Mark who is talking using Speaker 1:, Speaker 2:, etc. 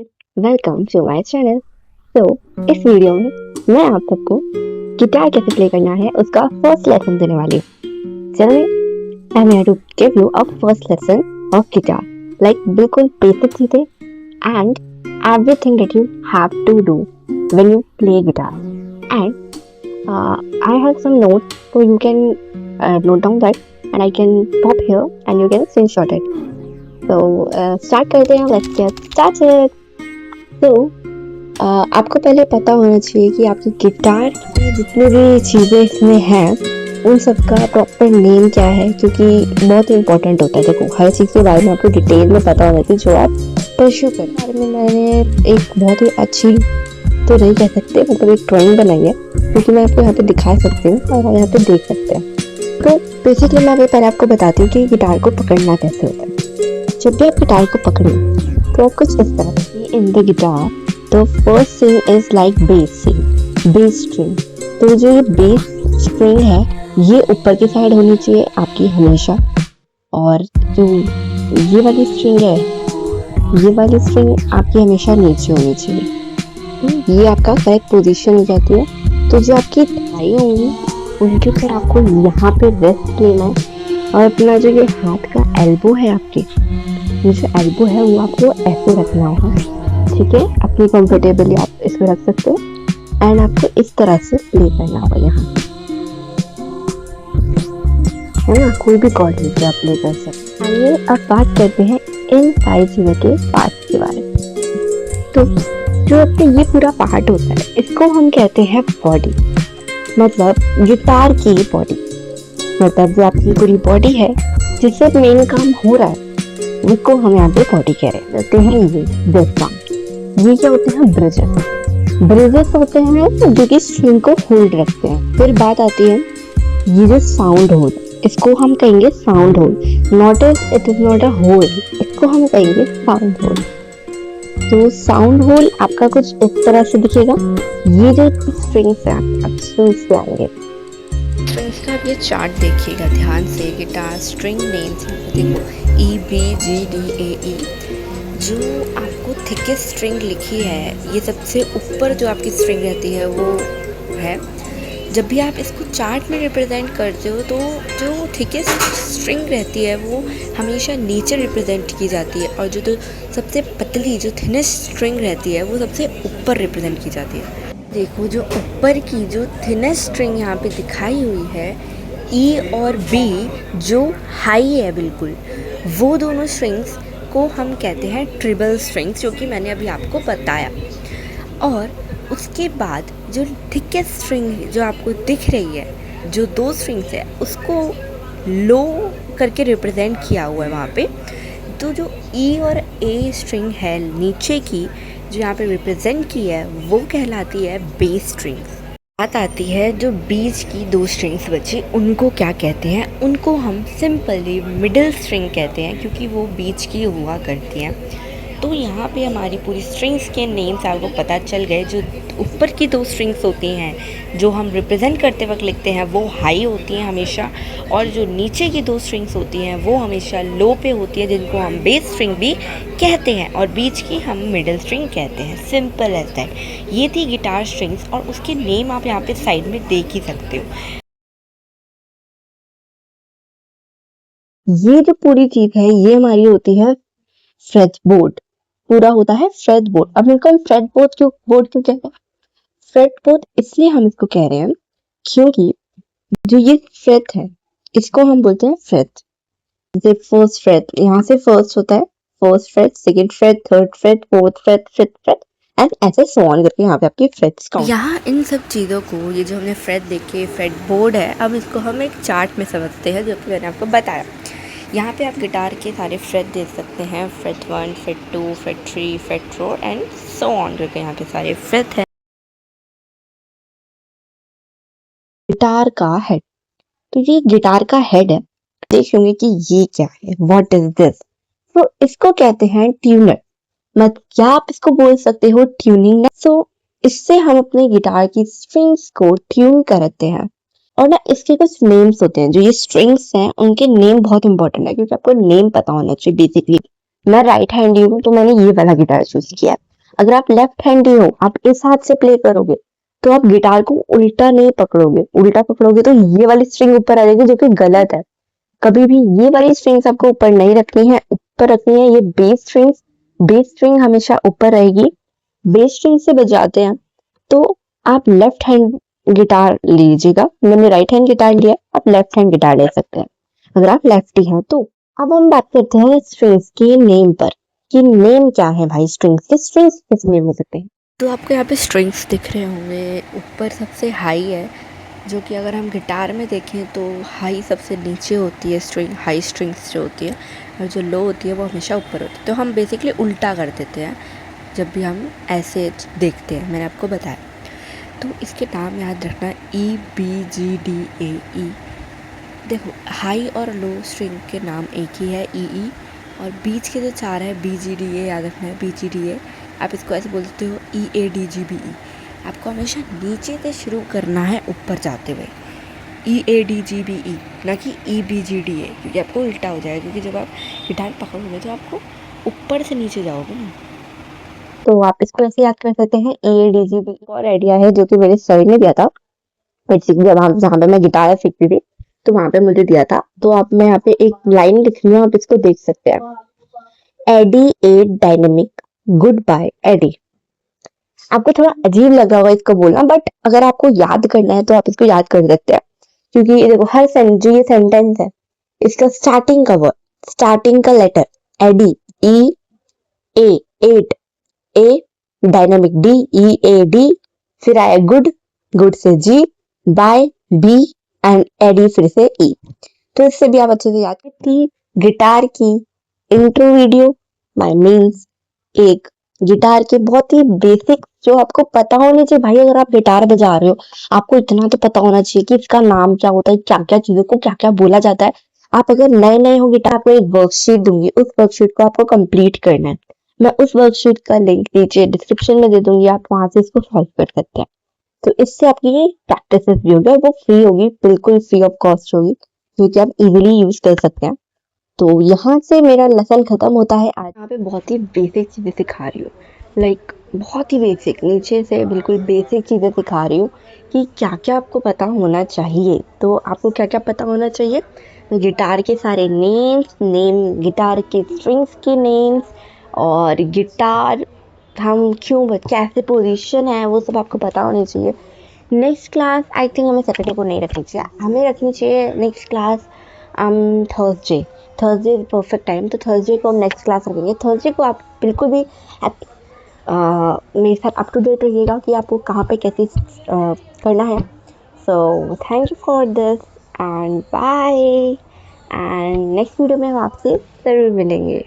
Speaker 1: Guys, welcome to my channel. तो इस video में मैं आप सबको गिटार कैसे प्ले करना है उसका फर्स्ट लेसन देने वाली हूँ। चलिए, I am here to give you a first lesson of guitar, like बिल्कुल बेसिक चीजें and everything that you have to do when you play guitar. And I have some notes, so you can note down that and I can pop here and you can screenshot it. तो start करते हैं, let's get started. तो आपको पहले पता होना चाहिए कि आपकी गिटार की जितनी भी चीज़ें इसमें हैं उन सब का प्रॉपर नेम क्या है, क्योंकि बहुत इंपॉर्टेंट होता है। देखो, हर चीज़ के बारे में आपको डिटेल में पता होना चाहिए जो आप परस्यू करें। बारे में मैंने एक बहुत ही अच्छी, तो नहीं कह सकते, मतलब एक ड्राइंग बनाई है, क्योंकि मैं आपको यहाँ पे दिखा सकती हूँ और आप यहाँ पे देख सकते हैं। तो बेसिकली मैं पहले आपको बताती हूँ कि गिटार को पकड़ना कैसे होता है। जब भी आप गिटार को पकड़े तो आप कुछ इस तरह से, in the guitar the first thing is like base string. तो जो ये बेस स्ट्रिंग है ये ऊपर की साइड होनी चाहिए आपकी हमेशा, और जो ये वाली स्ट्रिंग है ये वाली स्ट्रिंग आपकी हमेशा नीचे होनी चाहिए। ये आपका करेक्ट पोजीशन हो जाती है। तो जो आपकी थाई होंगी उनके ऊपर आपको यहाँ पे रेस्ट लेना है, और अपना जो ये हाथ का एल्बो है, आपके ये जो एल्बो है वो आपको ऐसे रखना होगा, ठीक है। अपनी कंफर्टेबली आप इसको रख सकते हो एंड आपको इस तरह से प्ले करना होगा यहाँ, है ना। कोई भी कॉर्ड लेके आप प्ले कर सकते हैं। आइए अब बात करते हैं इन सारी चीज़ों के पार्ट्स के बारे में। तो जो अपने ये पूरा पार्ट होता है इसको हम कहते हैं बॉडी, मतलब गिटार की बॉडी, मतलब जो आपकी पूरी बॉडी है जिससे मेन काम हो रहा है उसको हम यहाँ पे बॉडी कह रहे हैं। ये ये क्या होते हैं? ब्रिजेस होते हैं जो कि स्ट्रिंग को होल्ड रखते हैं। फिर बात आती है ये जो साउंड होल, इसको हम कहेंगे sound hole, it is not a hole, इसको हम कहेंगे साउंड होल। तो साउंड होल आपका कुछ इस तरह से दिखेगा। ये जो स्ट्रिंग्स है आप स्ट्रिंग्स पे आएंगे,
Speaker 2: स्ट्रिंग्स का आप ये चार्ट देखिएगा ध्यान से। गिटार स्ट्रिंग नेम्स देखो, E B G D A E। जो आपको थिकेस्ट स्ट्रिंग लिखी है, ये सबसे ऊपर जो आपकी स्ट्रिंग रहती है वो है। जब भी आप इसको चार्ट में रिप्रेजेंट करते हो तो जो थिकेस्ट स्ट्रिंग रहती है वो हमेशा नीचे रिप्रेजेंट की जाती है, और जो सबसे पतली जो थिनेस्ट स्ट्रिंग रहती है वो सबसे ऊपर रिप्रेजेंट की जाती है। देखो, जो ऊपर की जो थिनेस्ट स्ट्रिंग यहाँ पे दिखाई हुई है, E और B जो हाई है बिल्कुल, वो दोनों स्ट्रिंग्स को हम कहते हैं ट्रिबल स्ट्रिंग्स, जो कि मैंने अभी आपको बताया। और उसके बाद जो थिकेस्ट स्ट्रिंग जो आपको दिख रही है, जो दो स्ट्रिंग्स है, उसको लो करके रिप्रेजेंट किया हुआ है वहाँ पे। तो जो E और A स्ट्रिंग है नीचे की, जो यहाँ पे रिप्रेजेंट की है, वो कहलाती है बेस स्ट्रिंग्स। बात आती है जो बीच की दो स्ट्रिंग्स बची, उनको क्या कहते हैं? उनको हम सिंपली मिडिल स्ट्रिंग कहते हैं, क्योंकि वो बीच की हुआ करती हैं। तो यहाँ पे हमारी पूरी स्ट्रिंग्स के नेम्स आपको पता चल गए। जो ऊपर की दो स्ट्रिंग्स होती हैं जो हम रिप्रेजेंट करते वक्त लिखते हैं वो हाई होती हैं हमेशा, और जो नीचे की दो स्ट्रिंग्स होती हैं वो हमेशा लो पे होती है, जिनको हम बेस स्ट्रिंग भी कहते हैं, और बीच की हम मिडिल स्ट्रिंग कहते हैं। Simple as that. ये थी गिटार स्ट्रिंग्स, और उसके नेम आप यहाँ पे साइड में देख ही सकते हो।
Speaker 1: ये जो पूरी चीज है ये हमारी होती है फ्रेटबोर्ड, पूरा होता है फ्रेटबोर्ड। अब इनको हम बोर्ड क्यों कहते हैं? फ्रेटबोर्ड इसलिए हम इसको कह रहे हैं क्योंकि जो ये फ्रेट है इसको हम बोलते हैं फ्रेट। जैसे फर्स्ट फ्रेट, यहाँ से फर्स्ट होता है, first freight, second freight, third freight, fourth freight, fifth freight, and ऐसे सो ऑन करके यहाँ पे आपकी फ्रेट्स काउंट।
Speaker 2: यहाँ इन सब चीज़ों को, ये जो हमने फ्रेट देखे, फ्रेट बोर्ड है, अब इसको हम एक चार्ट में समझते हैं, जो कि मैंने आपको बताया। यहाँ पे आप गिटार के सारे फ्रेट देख सकते हैं, freight 1, freight 2, freight 3, freight 4 and so on करके यहाँ पे सारे फ्रेट हैं।
Speaker 1: गिटार का हेड, तो ये गिटार का हेड है। देखेंगे कि ये क्या है, व्हाट इज दिस। तो इसको कहते हैं ट्यूनर, मत क्या आप इसको बोल सकते हो ट्यूनिंग। सो इससे हम अपने गिटार की स्ट्रिंग्स को ट्यून करते हैं। और ना इसके कुछ नेम्स होते हैं, जो ये स्ट्रिंग्स हैं उनके नेम बहुत इंपॉर्टेंट है, क्योंकि आपको नेम पता होना चाहिए। बेसिकली मैं राइट हैंड हूँ तो मैंने ये वाला गिटार चूज किया है, अगर आप लेफ्ट हैंडी हो, आप इस हाथ से प्ले करोगे तो आप गिटार को उल्टा नहीं पकड़ोगे, उल्टा पकड़ोगे तो ये वाली स्ट्रिंग ऊपर आ जाएगी, जो कि गलत है। कभी भी ये वाली स्ट्रिंग्स आपको ऊपर नहीं रखनी है, ऊपर रखनी है ये बेस स्ट्रिंग्स। बेस स्ट्रिंग हमेशा ऊपर रहेगी। बेस स्ट्रिंग से बजाते हैं तो आप लेफ्ट हैंड गिटार लीजिएगा, मैंने राइट हैंड गिटार लिया, आप लेफ्ट हैंड गिटार ले सकते हैं अगर आप लेफ्टी हैं तो। अब हम बात करते हैं स्ट्रिंग्स के नेम पर कि नेम क्या है भाई स्ट्रिंग्स के, स्ट्रिंग्स किस नेम हो सकते हैं।
Speaker 2: तो आपको यहाँ पे स्ट्रिंग्स दिख रहे होंगे, ऊपर सबसे हाई है, जो कि अगर हम गिटार में देखें तो हाई सबसे नीचे होती है स्ट्रिंग, हाई स्ट्रिंग्स जो होती है, और जो लो होती है वो हमेशा ऊपर होती है। तो हम बेसिकली उल्टा कर देते हैं जब भी हम ऐसे देखते हैं, मैंने आपको बताया। तो इसके नाम याद रखना, E B G D A ई। देखो हाई और लो स्ट्रिंग के नाम एक ही है, ई ई, और बीच के जो चार है बी जी डी ए, याद रखना है बी जी डी ए। आप इसको ऐसे बोलते हो ई A D G B E. आपको हमेशा नीचे से शुरू करना है ऊपर जाते हुए, ई A D G B E, ना कि E B G D A, क्योंकि आपको उल्टा हो जाएगा। क्योंकि जब आप गिटार पकड़ोगे तो आपको ऊपर से नीचे जाओगे ना।
Speaker 1: तो आप इसको ऐसे याद कर सकते हैं, ए डी जी बी। और आइडिया है जो कि मेरे सर ने दिया था बेसिकली, जब हम जहाँ पे मैं गिटार सीखती थी तो वहां पे मुझे दिया था। तो आप, मैं यहाँ पे एक लाइन लिख रही हूँ, आप इसको देख सकते हैं। एडी ए डायनेमिक, गुड बाय एडी। आपको थोड़ा अजीब लगा होगा इसको बोलना, बट अगर आपको याद करना है तो आप इसको याद कर सकते हैं। क्योंकि ये देखो, हर जो ये सेंटेंस है इसका स्टार्टिंग का वर्ड, स्टार्टिंग का letter Eddie, E A, ate, A, dynamic D, E A D, फिर आया गुड, गुड से G, bye B, and Eddie फिर से ई। तो इससे भी आप अच्छे से याद करें। गिटार की इंट्रो वीडियो बाय मीन्स, एक गिटार के बहुत ही बेसिक जो आपको पता होने चाहिए भाई। अगर आप गिटार बजा रहे हो आपको इतना तो पता होना चाहिए कि इसका नाम क्या होता है, क्या क्या चीजों को क्या क्या बोला जाता है। आप अगर नए नए हो गिटार, आपको एक वर्कशीट दूंगी, उस वर्कशीट को आपको कंप्लीट करना है। मैं उस वर्कशीट का लिंक नीचे डिस्क्रिप्शन में दे दूंगी, आप वहां से इसको सॉल्व कर सकते हैं। तो इससे आपकी ये प्रैक्टिस भी होगी और वो फ्री होगी, बिल्कुल फ्री ऑफ कॉस्ट होगी, क्योंकि आप इजीली यूज कर सकते हैं। तो यहाँ से मेरा लेसन खत्म होता है। आज यहाँ पे बहुत ही बेसिक चीजें सिखा रही हूँ, लाइक बहुत ही बेसिक, नीचे से बिल्कुल बेसिक चीजें सिखा रही हूँ कि क्या क्या आपको पता होना चाहिए। तो आपको क्या क्या पता होना चाहिए, गिटार के सारे नेम्स, गिटार के स्ट्रिंग्स के नेम्स, और गिटार हम क्यों, कैसे पोजीशन है, वो सब आपको पता होनी चाहिए। नेक्स्ट क्लास आई थिंक हमें सैटरडे को नहीं रखनी चाहिए, हमें रखनी चाहिए next class Thursday. Thursday perfect time, तो थर्सडे को हम नेक्स्ट क्लास रखेंगे। थर्सडे को आप बिल्कुल भी मेरे साथ अप टू डेट रहिएगा कि आपको कहाँ पे कैसे करना है। So thank you for this and bye, and next video में हम आपसे ज़रूर मिलेंगे।